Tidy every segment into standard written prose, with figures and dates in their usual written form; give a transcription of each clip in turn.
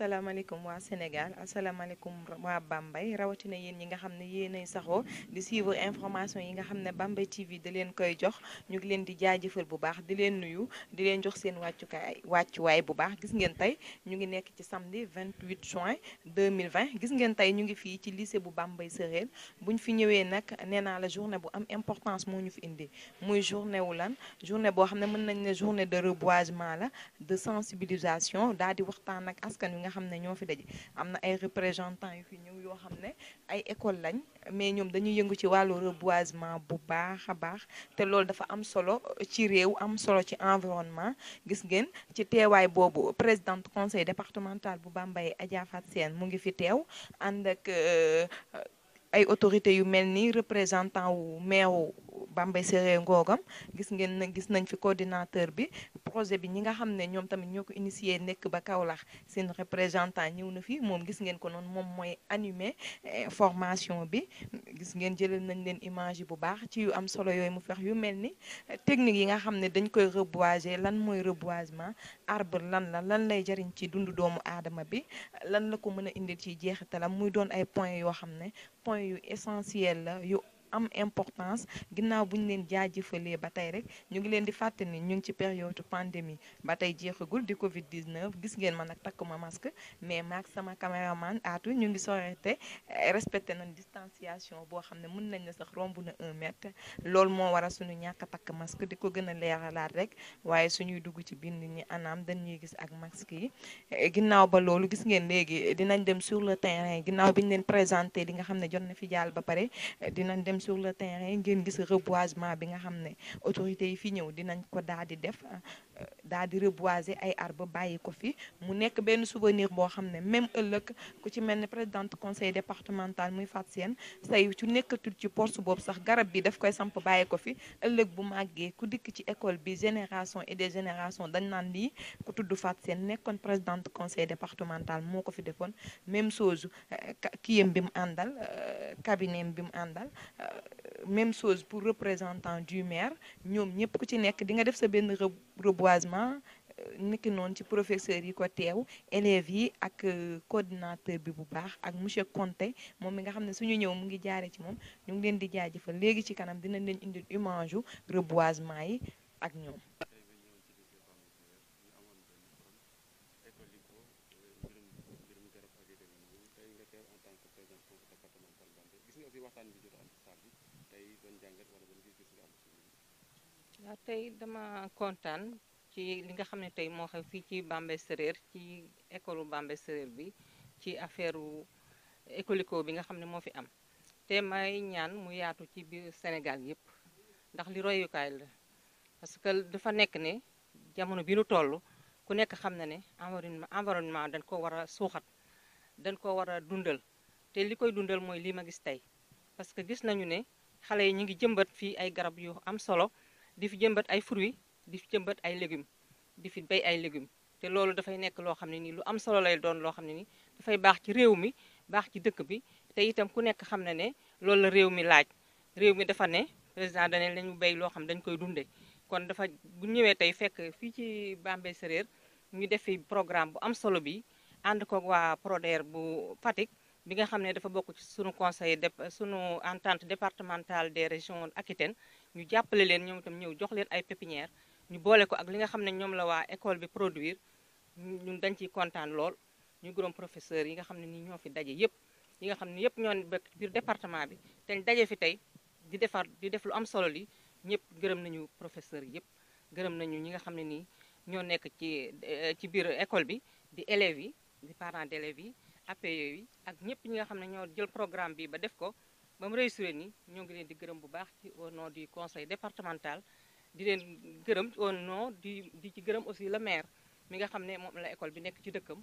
asalaamaaleykum waa Sénégal asalaamaaleykum waa Bambey rawatina yéen ñi nga xam ne yéenay saxoo di suivre information yi nga xam ne Bambey TV da leen koy jox ñu ngi leen di jaajëfal bu baax di leen nuyu di leen jox seen wàccuwaay bu baax gis ngeen tey ñu ngi nekk ci samedi 28 juin 2020 gis ngeen tey ñu ngi fii ci lycée bu Bambey Sëreel buñ fi ñëwee nag nee naa la journée bu am importance moo ñu fi indi muy journée wu lan journée boo xam ne mën nañ ne journée de reboisement la de sensibilisation daal di waxtaan ak askan wi nga xam ne ñoo fi daje am na ay représentants yu fi ñëw yoo xam ne ay école lañ mais ñoom dañuy yëngu ci wàllu reboisement bu baax a baax te loolu dafa am solo ci réew am solo ci environnement gis ngeen ci teewaay boobu présidente conseil départemental bu Bambey Adja Fat Sène mu ngi fi teew ànd ak ay autorités yu mel ni représentant wu maire Bambey Séré Ngogam gis nañ fi coordinateur bi projet bi ñi nga xam ne ñoom tamit ñoo ko initié nekk ba Kaolack seen représentant ñëw na fi moom gis ngeen ko noonu moom mooy animé formation bi gis ngeen jëlal nañ leen image yi bu baax ci yu am solo yooyu mu fex yu mel ni technique yi nga xam ne dañ koy reboiser lan mooy reboisement arbre lan lay jariñ ci dundu doomu aadama bi lan la ko mën a indil ci jeexitalam muy doon ay points yoo xam ne point yu essentiel la yu am importance ginnaaw bu ñu leen jaajëfalee ba tey rek ñu ngi leen di fàttali ni ñu ngi ci période pandémie ba tey jeexagul di Covid 19 gis ngeen ma nag takkuma masque mais maak sama caméraman aatu ñu ngi sorete respecté nañ distanciation boo xam ne mën nañ na sax romb na 1 mètre loolu moo waral suñu ñàkk a takk masque di ko gën a leeralaat rek waaye suñuy dugg ci biir nit ñi anaam dañuy gis ak masque yi ginnaaw ba loolu gis ngeen léegi dinañ dem sur le terrain ginnaaw bi ñu leen présenté li nga xam ne jot na fi jàll ba pare dinañ dem sur le terrain ngeen gis reboisement bi nga xam ne autorités yi fi ñëw dinañ ko daal di def daal di reboiser ay arbre bàyyi ko fi mu nekk benn souvenir boo xam ne même ëllëg ku ci mel ne présidente conseil départemental muy Fat Sène say ci nekkatul ci poste boobu sax garab bi daf koy samp bàyyi ko fi ëllëg bu màggee ku dikk ci école bi génération et des générations dañ naan lii ku tudd Fat Sène nekkoon présidente conseil départemental moo ko fi defoon même chose kiyam bi mu àndal cabinet bi mu àndal même chose pour représentant du maire ñoom ñëpp ku ci nekk di nga def sa benn reboisement niki noonu ci professeurs yi ko teew élèves yi ak coordinateur bi bu baax ak monsieur Conté moom mi nga xam ne suñu ñëw mu ngi jaare ci moom ñu ngi leen di jaajëfal léegi ci kanam dinañ leen indil image yu reboisement yi ak ñoom. waaw tey dama kontaan ci li nga xam ne tey moo xew fii ci Bambey Sérère ci école Bambey Sérère bi ci affaire écolico bi nga xam ne moo fi am te may ñaan mu yaatu ci biir Sénégal yépp ndax li royukaay la parce que dafa nekk ne jamono bi nu toll ku nekk xam na ne environnement dañ ko war a suuxat dañ ko war a dundal te li koy dundal mooy lii ma gis tey parce que gis nañu ne xale yi ñu ngi jëmbat fii ay garab yu am solo di fi jëmbat ay fruits di fi jëmbat ay légumes di fi bay ay légumes te loolu dafay nekk loo xam ne nii lu am solo lay doon loo xam ne nii dafay baax ci réew mi baax ci dëkk bi te itam ku nekk xam na ne loolu la réew mi laaj réew mi dafa ne président dane lañu bay loo xam dañ koy dunde kon dafa bu ñëwee tey fekk fii ci Bambey Sérère ñu def fi programme bu am solo bi ànd ko waa Proder bu Fatick bi nga xam ne dafa bokk ci sunu conseil sunu entente départementale des régions Aquitaine ñu jàppale leen ñoom itam ñëw jox leen ay pépinière ñu boole ko ak li nga xam ne ñoom la waa école bi produire ñun dañ ciy kontaan lool ñu gërëm professeurs yi nga xam ne nii ñoo fi daje yépp yi nga xam ne yépp ñoo bekk biir département bi te ñu daje fi tey di def lu am solo li ñëpp gërëm nañu professeurs yépp gërëm nañu ñi nga xam ne nii ñoo nekk ci biir école bi di élèves yi di parents d'élèves yi APE yi ak ñëpp ñi nga xam ne ñoo jël programme bi ba def ko ba mu réussir ni ñoo ngi leen di gërëm bu baax ci au nom du conseil départemental di leen gërëm au nom di ci gërëm aussi le maire mi nga xam ne moom la école bi nekk ci dëkkam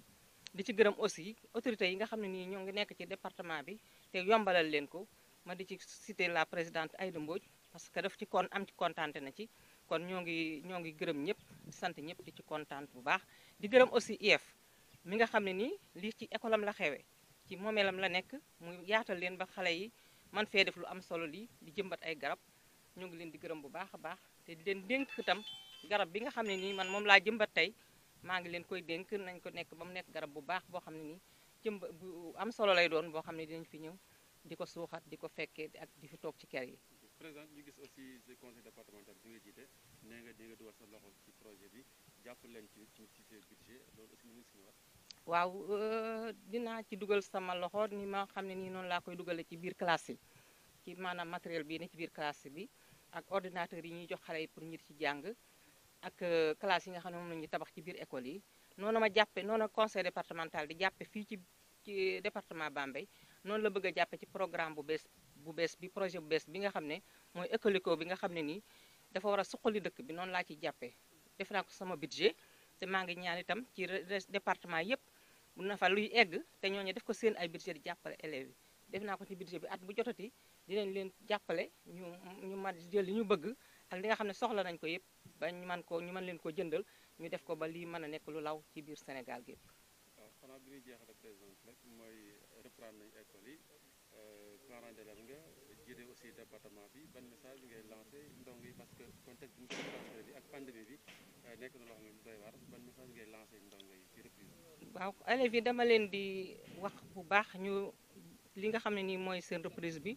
di ci gërëm aussi autorités yi nga xam ne nii ñoo ngi nekk ci département bi te yombalal leen ko ma di ci citer la présidente Aïda Mbodj parce que daf ci am ci kontaante na ci kon ñoo ngi gërëm ñëpp di sant ñëpp di ci kontaan bu baax di gërëm aussi IEF mi nga xam ne nii lii ci école am la xewee ci moomeelam la nekk mu yaatal leen ba xale yi man fee def lu am solo lii di jëmbat ay garab ñoo ngi leen di gërëm bu baax a baax te di leen dénk itam garab bi nga xam ne nii man moom laa jëmbat tey maa ngi leen koy dénk nañ ko nekk ba mu nekk garab bu baax boo xam ne nii jëmb bu am solo lay doon boo xam ne dinañ fi ñëw di ko suuxat di ko fekkee ak di fi toog ci kër yi. président ñu gis aussi ce conseil départemental bi nga jiite nee nga di nga dugal sa loxo ci projet bi jàpp leen ci seen budget loolu aussi ñu ngi si wax. waaw dinaa ci dugal sama loxo ni ma xam ne nii noonu laa koy dugale ci biir classe yi ci maanaam matériel bii ne ci biir classe bi ak ordinateur yi ñuy jox xale yi pour ñu ci jàng ak classe yi nga xam ne moom la ñuy tabax ci biir école yi noonu ma jàppe noonu conseil départemental di jàppe fii ci département Bambey noonu la bëgg a jàppe ci programme bu bees bi projet bu bees bi nga xam ne mooy Ecolico bi nga xam ne nii dafa war a suqali dëkk bi noonu laa ciy jàppee def naa ko sama budget te maa ngi ñaan itam ci département yépp bu na fa luy egg te ñooñu def ko seen ay budget di jàppale élèves yi def naa ko ci budget bi at bu jotati dinañ leen jàppale ñu man jël li ñu bëgg ak li nga xam ne soxla nañ ko yépp ba ñu mën leen ko jëndal ñu def ko ba lii mën a nekk lu law ci biir Sénégal gi. waaw xanaa bi ñuy jeexale président rek mooy reprendre nañu école yi parents d'élèves nga jiite aussi département bi ban message ngay lancé ndongo yi parce que contexte bi ñu ko transféré bi ak pandémie bi nekk na loo xam ne lu doy waar ban message ngay lancé ndongo yi ci reprise bi. waaw élèves yi dama leen di wax bu baax ñu li nga xam ne nii mooy seen reprise bi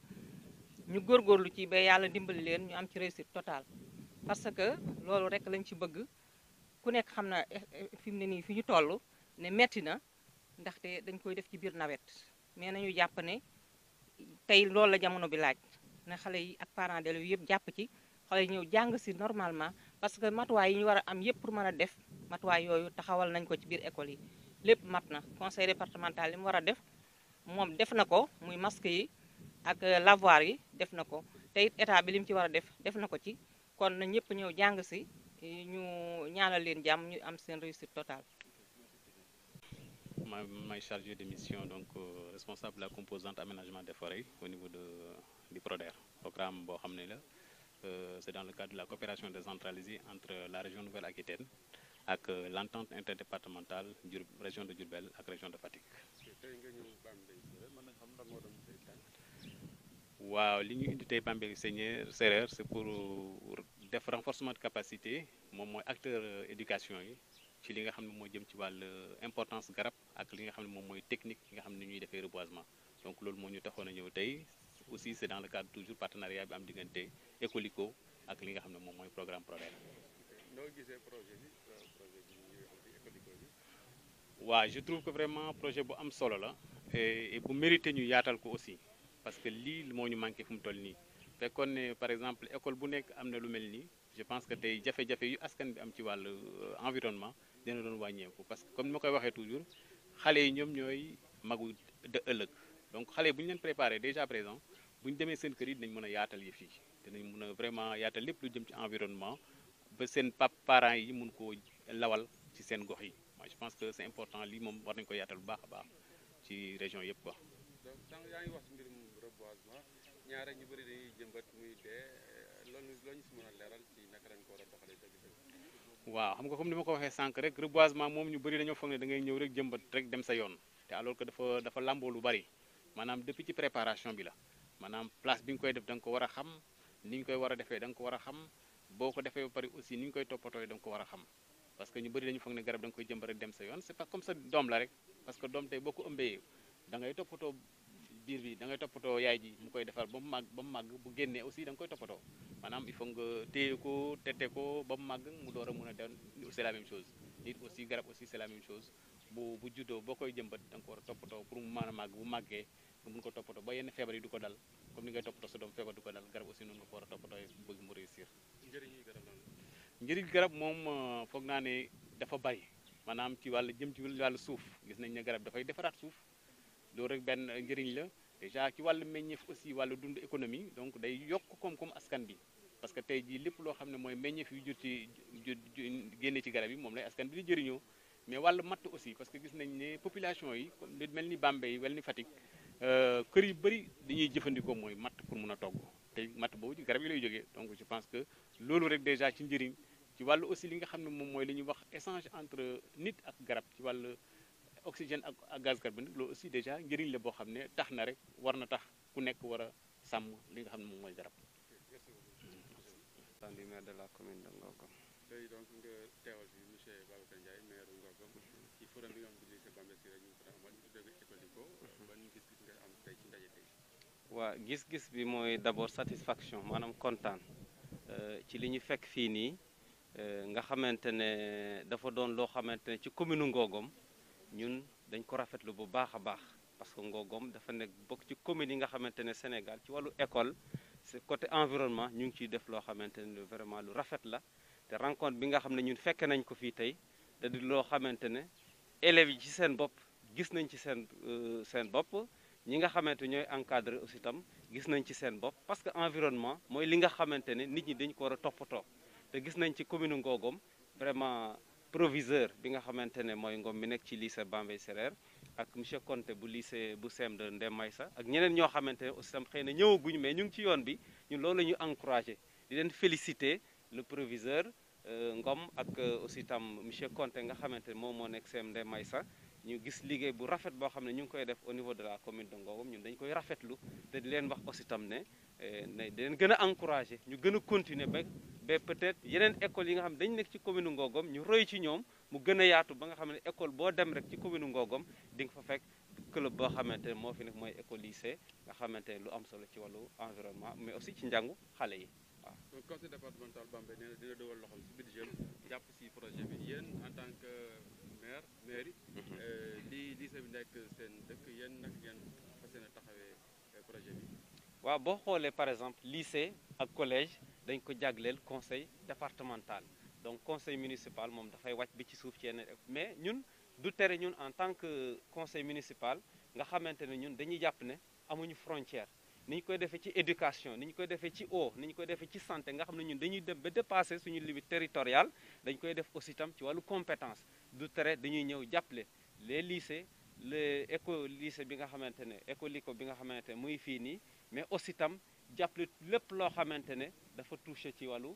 ñu góorgóorlu ci ba yàlla dimbali leen ñu am ci réussite totale parce que loolu rek lañ ci bëgg ku nekk xam na fi mu ne nii fi ñu toll ne metti na ndaxte dañ koy def ci biir nawet mais nañu jàpp ne tey loolu la jamono bi laaj na xale yi ak parents d'élèves yëpp jàpp ci xale yi ñëw jàng si normalement parce que matuwaay yi ñu war a am yëpp pour mën a def matuwaay yooyu taxawal nañ ko ci biir école yi lépp mat na conseil départemental li mu war a def moom def na ko muy masque yi ak lavoir yi def na ko te it état bi li mu ci war a def na ko ci kon na ñëpp ñëw jàng si ñu ñaanal leen jàmm ñu am seen réussite totale. Maay chargé de mission donc responsable de la composante aménagement des forêts au niveau du PRODER programme boo xam ne la c'est dans le cadre de la coopération décentralisée entre la région Nouvelle-Aquitaine ak l'entente interdépartementale région de Diourbel ak région de Fatick. waaw li ñu indi tey Bambey Séréer c'est pour def renforcement de capacité moom mooy acteur éducation yi ci li nga xam ne moo jëm ci wàllu importance garab ak li nga xam ne moom mooy technique yi nga xam ne ñuy defee reboisement donc loolu moo ñu taxoon a ñëw tey aussi c'est dans le cadre toujours partenariat bi am diggante Ecolico ak li nga xam ne moom mooy programme PRODER. noo gisee projet bi ñuy wax ci Ecolico bi. waaw je trouve que vraiment projet bu am solo la et bu mérité ñu yaatal ko aussi parce que lii moo ñu manqué fu mu toll nii fekkoon ne par exemple école bu nekk am na lu mel nii je pense que tey jafe-jafe yu askan bi am ci wàllu environnement dina doon wàññeeku parce que comme ni ma koy waxee toujours xale yi ñoom ñooy magu de ëllëg donc xale yi bu ñu leen préparé déjà présent bu ñu demee seen kër yi dinañ mën a yaatal yi fii dinañ mën a vraiment yaatal lépp lu jëm ci environnement ba seen parents yi mun koo lawal ci seen gox yi moi je pense que c'est important lii moom war nañu ko yaatal bu baax a baax ci région yëpp quoi. donc sànq yaa ngi wax ci mbirum reboisement ñaare ñu bëri dañuy jëmbat muy dee loolu loo ñu si mën a leeral ci naka lañ ko war a doxalee dëgg-dëgg. waaw xam nga comme ni ma ko waxee sànq rek reboisement moom ñu bëri dañoo foog ne da ngay ñëw rek jëmbat rek dem sa yoon te alors que dafa lamboo lu bari maanaam depuis ci préparation bi la maanaam place bi nga koy def da nga ko war a xam ni ñu koy war a defee da nga ko war a xam boo ko defee ba pare aussi ni ñu koy toppatooy da nga ko war a xam parce que ñu bëri dañu foog ne garab da nga koy jëmbat rek dem sa yoon c'est pas comme ça doom la rek parce que doom tey boo ko ëmbee da ngay toppatoo biir bi da ngay toppatoo yaay ji mu koy defar ba mu màgg bu génnee aussi da nga koy toppatoo maanaam il faut nga téye ko tette ko ba mu màgg mu door a mun a dem c'est la même chose nit aussi garab aussi c'est la même chose bu juddoo boo koy jëmbat da nga ko war a toppatoo pour mu mën a màgg bu màggee nga mun ko toppatoo ba yenn feebar yi du ko dal comme ni ngay toppatoo sa doom feebar du ko dal garab aussi noonu nga ko war a toppatoo bëgg mu réussir. njëriñ garab moom foog naa ne dafa bari maanaam ci wàllu jëm ci wàllu suuf gis nañ ne garab dafay defaraat suuf loolu rek benn njëriñ la déjà ci wàllu meññeef aussi wàllu dund économie donc day yokk koom-koom askan bi parce que tey jii lépp loo xam ne mooy meññeef yu jur ci génne ci garab yi moom lay askan bi di jëriñoo mais wàllu matt aussi parce que gis nañ ne population yi comme lu mel ni Bambey mel ni Fatick kër yu bëri dañuy jëfandikoo mooy matt pour mun a togg te matt boobu ci garab yi lay jógee donc je pense que loolu rek déjà ci njëriñ ci wàllu aussi li nga xam ne moom mooy li ñuy wax échange entre nit ak garab ci wàllu oxygène ak gaz carbonique loolu aussi déjà njëriñ la boo xam ne tax na rek war na tax ku nekk war a sàmm li nga xam ne moom mooy garab. du maire de la commune de Ngoko. tey donc nga teewal fi monsieur Babacar Ndiaye maire Ngogom ci forum bi nga xam ne lycée Bambey Siré ñu ngi ko amal ñu tuddee ko Ecoliko ban gis-gis nga am tey ci ndaje tey. waa gis-gis bi mooy d'abord satisfaction maanaam kontaan ci li ñu fekk fii nii nga xamante ne dafa doon loo xamante ne ci commune Ngogom ñun dañ ko rafetlu bu baax a baax parce que Ngogom dafa nekk bokk ci commune yi nga xamante ne Sénégal ci wàllu école c'est côté environnement ñu ngi ciy def loo xamante ne vraiment lu rafet la te rencontre bi nga xam ne ñun fekke nañ ko fii tey da di loo xamante ne élèves yi ci seen bopp gis nañ ci seen bopp ñi nga xamante ñooy encadré aussi tam gis nañ ci seen bopp parce que environnement mooy li nga xamante ne nit ñi dañ ko war a toppatoo te gis nañ ci commune Ngogom vraiment proviseur bi nga xamante ne mooy Ngom mi nekk ci lycée Bambey Sérère ak monsieur Conté bu lycée bu CEM de Ndem Maysa ak ñeneen ñoo xamante ne aussi tam xëy na ñëwaguñu mais ñu ngi ci yoon bi ñun loolu la ñu encouragé di leen féliciter le proviseur Ngom ak aussi tam monsieur Conté nga xamante ne moom moo nekk CEM Ndem Maysa ñu gis liggéey bu rafet boo xam ne ñu ngi koy def au niveau de la commune de Ngogom ñun dañ koy rafetlu te di leen wax aussi tam ne di leen gën a encouragé ñu gën a continuer ba peut-être yeneen école yi nga xam ne dañu nekk ci commune Ngogom ñu roy ci ñoom mu gën a yaatu ba nga xam ne école boo dem rek ci commune Ngogom di nga fa fekk club boo xamante ne moo fi nekk mooy école lycée nga xamante ne lu am solo ci wàllu environnement mais aussi ci njàngu xale yi waaw. donc conseil départemental Bambey nee na dina dugal loxoom si budget jàpp si projet bi yéen en tant que maire li lycée bi nekk seen dëkk yéen nag ngeen fas yéene taxawee projet bi. waaw boo xoolee par exemple lycée ak collège dañ ko jagleel conseil départemental donc conseil municipal moom dafay wàcc bi ci suuf ci yeneen mais ñun du tere ñun en tant que conseil municipal nga xamante ne ñun dañuy jàpp ne amuñu frontière ni ñu koy defee ci éducation ni ñu koy defee ci eau ni ñu koy defee ci santé nga xam ne ñun dañuy dem ba dépasser suñu limite territoriale dañ koy def aussi tam ci wàllu compétence du tere dañuy ñëw jàppale les lycées les lycée bi nga xamante ne Ecoliko bi nga xamante ne muy fii nii mais aussi tam jàppale lépp loo xamante ne dafa touché ci wàllu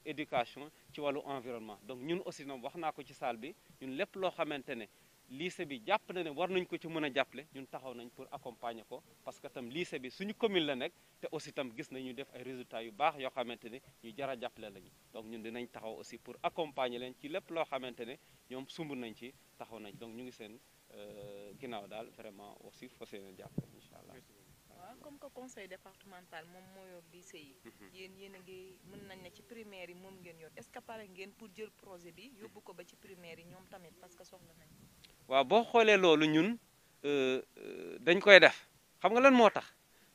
éducation ci wàllu environnement donc ñun aussi nag wax naa ko ci salle bi ñun lépp loo xamante ne lycée bi jàpp na ne war nañ ko ci mën a jàppale ñun taxaw nañ pour accompagner ko parce que tam lycée bi suñu commune la nekk te aussi tam gis nañu def ay résultats yu baax yoo xamante ne ñu jar a jàppale lañu donc ñun dinañ taxaw aussi pour accompagner leen ci lépp loo xamante ne ñoom sumb nañ ci taxaw nañ donc ñu ngi seen ginnaaw daal vraiment aussi fas yéene jàppale incha allah. waaw comme que conseil départemental moom moo yor lycée yi yéen a ngi mën nañ ne ci primaire yi moom ngeen yor est-ce que pare ngeen pour jël projet bi yóbbu ko ba ci primaire yi ñoom tamit parce que soxla nañ. waaw boo xoolee loolu ñun dañ koy def xam nga lan moo tax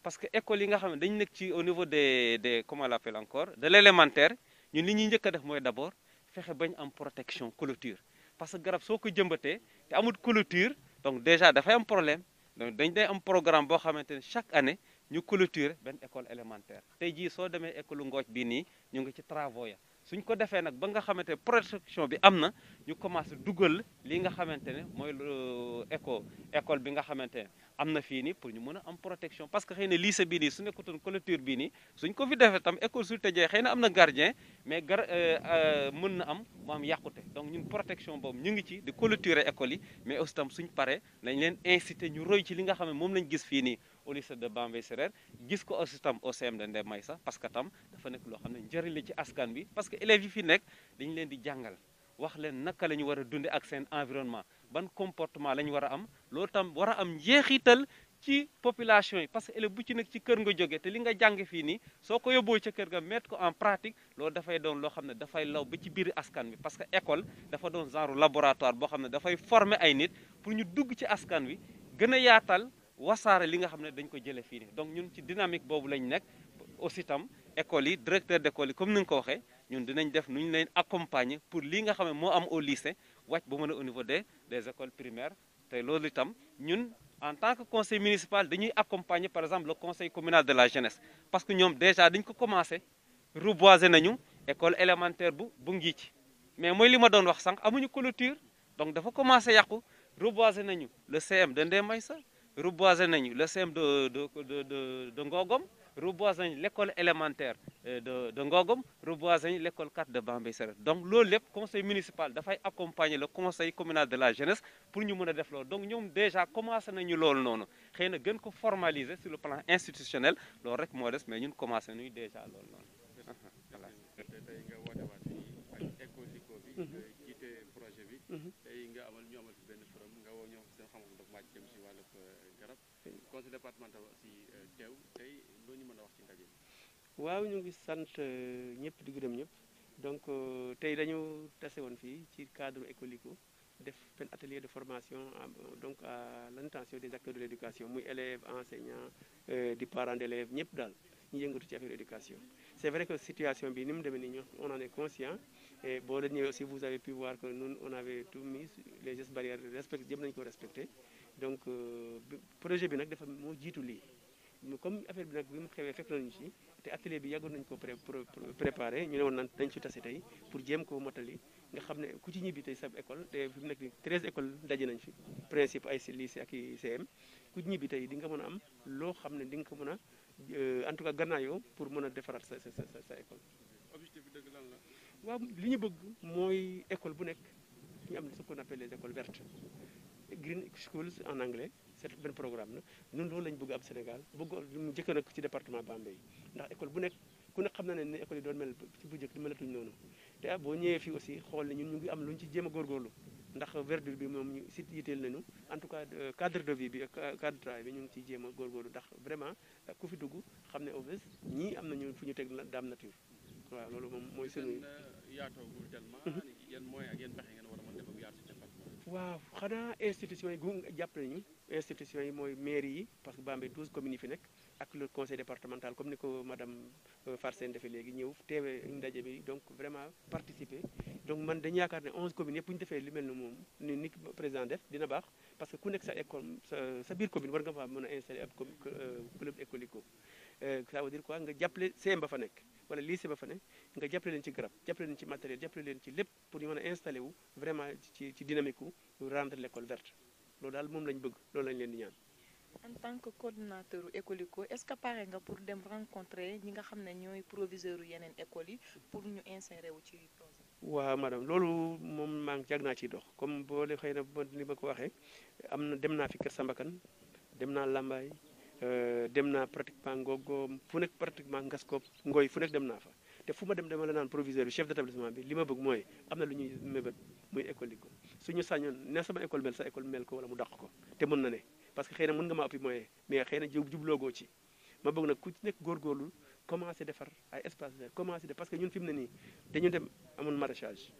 parce que école yi nga xam ne dañu nekk ci au niveau des comment on l'appelle encore de l'élémentaire ñun li ñuy njëkk a def mooy d'abord fexe bañ am protection clôture parce que garab soo ko jëmbatee te amul clôture donc déjà dafay am problème donc dañ day am programme boo xamante ne chaque année ñu clôturer benn école élémentaire tey jii soo demee école Ngothie bii nii ñu ngi ci travaux ya suñ ko defee nag ba nga xamante ne protection bi am na ñu commencé dugal li nga xamante ne mooy école bi nga xamante ne am na fii nii pour ñu mën a am protection parce que xëy na lycée bii nii su nekkutoon clôture bii nii suñ ko fi defee tam école su tëjee xëy na am na gardien mais mën na am mu am yàqute donc ñun protection boobu ñu ngi ci di clôturer école yi mais aussi tam suñ paree nañ leen inciter ñu roy ci li nga xam ne moom lañ gis fii nii au lycée de Bambey Sérère gis ko aussi tam au CEM de Ndem Maysa parce que tam dafa nekk loo xam ne njëriñ la ci askan bi parce que élèves yi fi nekk dañu leen di jàngal wax leen naka la ñu war a dunde ak seen environnement ban comportement la ñu war a am loolu tam war a am njeexital ci population yi parce que élève bu ci nekk ci kër nga jógee te li nga jàng fii nii soo ko yóbboo ca kër ga mettre ko en pratique loolu dafay doon loo xam ne dafay law ba ci biir askan bi parce que école dafa doon genre laboratoire boo xam ne dafay former ay nit pour ñu dugg ci askan wi gën a yaatal wasaare li nga xam ne dañ ko jëlee fii nii donc ñun ci dynamique boobu lañ nekk aussi tam école yi directeur d'école yi comme ni nga ko waxee ñun dinañ def nu ñu leen accompagner pour li nga xam ne moo am au lycée wàcc ba mën a au niveau des écoles primaires te loolu itam ñun en tant que conseil municipal dañuy accompagner par exemple le conseil communal de la jeunesse parce que ñoom déjà dañ ko commencé reboiser nañu école élémentaire bu Ngithi mais mooy li ma doon wax sànq amuñu clôture donc dafa commencé yàqu reboiser nañu le CM de Ndem Maysa reboiser nañu le CM de Ngogom reboiser nañu l'école élémentaire de Ngogom reboiser nañu l'école 4 de Bambey Sérère donc loolu lépp conseil municipal dafay accompagner le conseil communal de la jeunesse pour ñu mën a def loolu donc ñoom déjà commencé nañu loolu noonu xëy na gën ko formaliser sur le plan institutionnel loolu rek moo des mais ñun commencé nañu déjà loolu noonu voilà. tey nga woote waat fii ak conseil départemental aussi teew tey loo ñu mën a wax ci ndaje bi. waaw ñu ngi sant ñëpp di gërëm ñëpp donc tey dañu tase woon fii ci cadre Ecolico def benn atelier de formation donc à l'intention des acteurs de l'éducation muy élèves enseignants di parents d'élèves ñëpp daal ñu yëngatu ci affaire éducation. C'est vrai que situation bi ni mu demee nii ñu on en est conscient et boo leen ñëwee aussi vous avez pu voir que nous on avait tout mis les gestes barrières respecté jëm nañu ko respecté donc projet bi nag dafa moo jiitu lii comme affaire bi nag bi mu xewee fekk nañu ci te atelier bi yàggoon nañu ko préparé ñu ne woon naan dañ ci tase tey pour jéem koo motali nga xam ne ku ci ñibbi tey sab école te fi mu nekk nii 13 écoles daje nañ fi principe ay lycée ak i CM ku ci ñibbi tey di nga mën a am loo xam ne di nga ko mën a en tout cas gannaayoo pour mën a defaraat sa école. objectif bi dëgg lan la. waaw li ñu bëgg mooy école bu nekk ñu am ce qu'on appelle les écoles vertes green schools en anglais c'est benn programme la ñun loolu lañ bëgg am Sénégal bëgg mu njëkk nag ci département Bambey ndax école bu nekk ku nekk xam na ne école yi doon mel ci bu njëkk di melatuñ noonu te boo ñëwee fii aussi xool ne ñun ñu ngi am lu ñu ci jéem a góorgóorlu ndax verdure bi moom ñu si yitteel nañu en tout cas cadre de vie bi cadre de travail bi ñu ngi ciy jéem a góorgóorlu ndax vraiment ku fi dugg xam ne au moins ñii am nañu fu ñu teg Dame Nature waaw loolu moom mooy sunu yaatoogul tellement yan moyens ak yan pexe ngeen war a mën def ak yaatu ci département. waaw xanaa institutions yi gu jàppale ñu institutions yi mooy mairie yi parce que Bambey 12 communes yi fi nekk ak le conseil départemental comme ni ko madame Farsène defee léegi ñëw teewee ndaje bi donc vraiment participer donc man dañu yaakaar ne 11 communes yëpp bu ñu defee li mel ne moom ni président def dina baax parce que ku nekk sa école sa biir commune war nga fa mën a installer ab club Ecolico ça veut dire quoi nga jàppale CM ba fa nekk wala lycée ba fa nekk nga jàppale leen ci garab jàppale leen ci matériel jàppale leen ci lépp pour ñu mën a installé wu vraiment ci dynamique wu rendre l'école verte loolu daal moom lañ bëgg loolu lañ leen di ñaan. en tant que coordinateur Ecolico est-ce que pare nga pour dem rencontrer ñi nga xam ne ñooy proviseur yeneen écoles yi pour ñu insérer wu ci projet. waaw madame loolu moom maa ngi jag naa ciy dox comme boo leen xëy na li ma ko waxee am na dem naa fi Kër Sambakan dem naa Lambaye dem naa pratiquement Ngogo fu nekk pratiquement Ngaskop Ngoy fu nekk dem naa fa te fu ma dem dama la naan proviseur bi chef d'établissement bi li ma bëgg mooy am na lu ñuy mébét muy Ecolico suñu sañoon ne sama école mel sa école mel ko wala mu dàq ko te mën na ne parce que xëy na mën nga maa ëppi moyen mais xëy na jubloogoo ci ma bëgg nag ku ci nekk góorgóorlu commencé defar ay espace vert commencé def parce que ñun fi mu ne nii dañu dem amoon maraîchage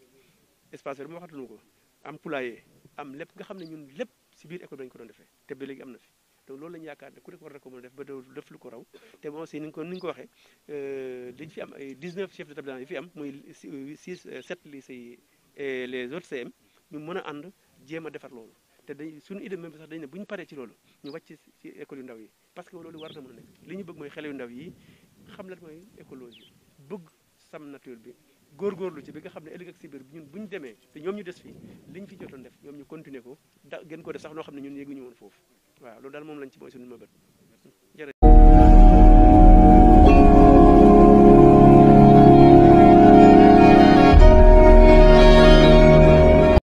espace vert bi ma waxatuñu ko am poulailler am lépp nga xam ne ñun lépp si biir école bi lañu ko doon defee te ba léegi am na fi donc loolu la ñu yaakaar ne ku nekk war na ko mën a def ba def lu ko raw te moom aussi ni ñu ko waxee dañu fi am ay 19 chefs d'établissement yi fi am muy 7 lycées yi et les autres CM ñu mën a ànd jéem a defar loolu te dañ suñu idée même sax dañ ne bu ñu paree ci loolu ñu wàcc ci école yu ndaw yi parce que loolu war na mën a nekk li ñu bëgg mooy xale yu ndaw yi xam lan mooy écologie bëgg sam nature bi góorgóorlu ci bi nga xam ne ëllëg ak si biir ñun bu ñu demee te ñoom ñu des fi li ñu fi jotoon def ñoom ñu continuer ko gën ko def sax noo xam ne ñun yéeguñu woon foofu waaw loolu daal moom lañ ci mooy suñu mëbët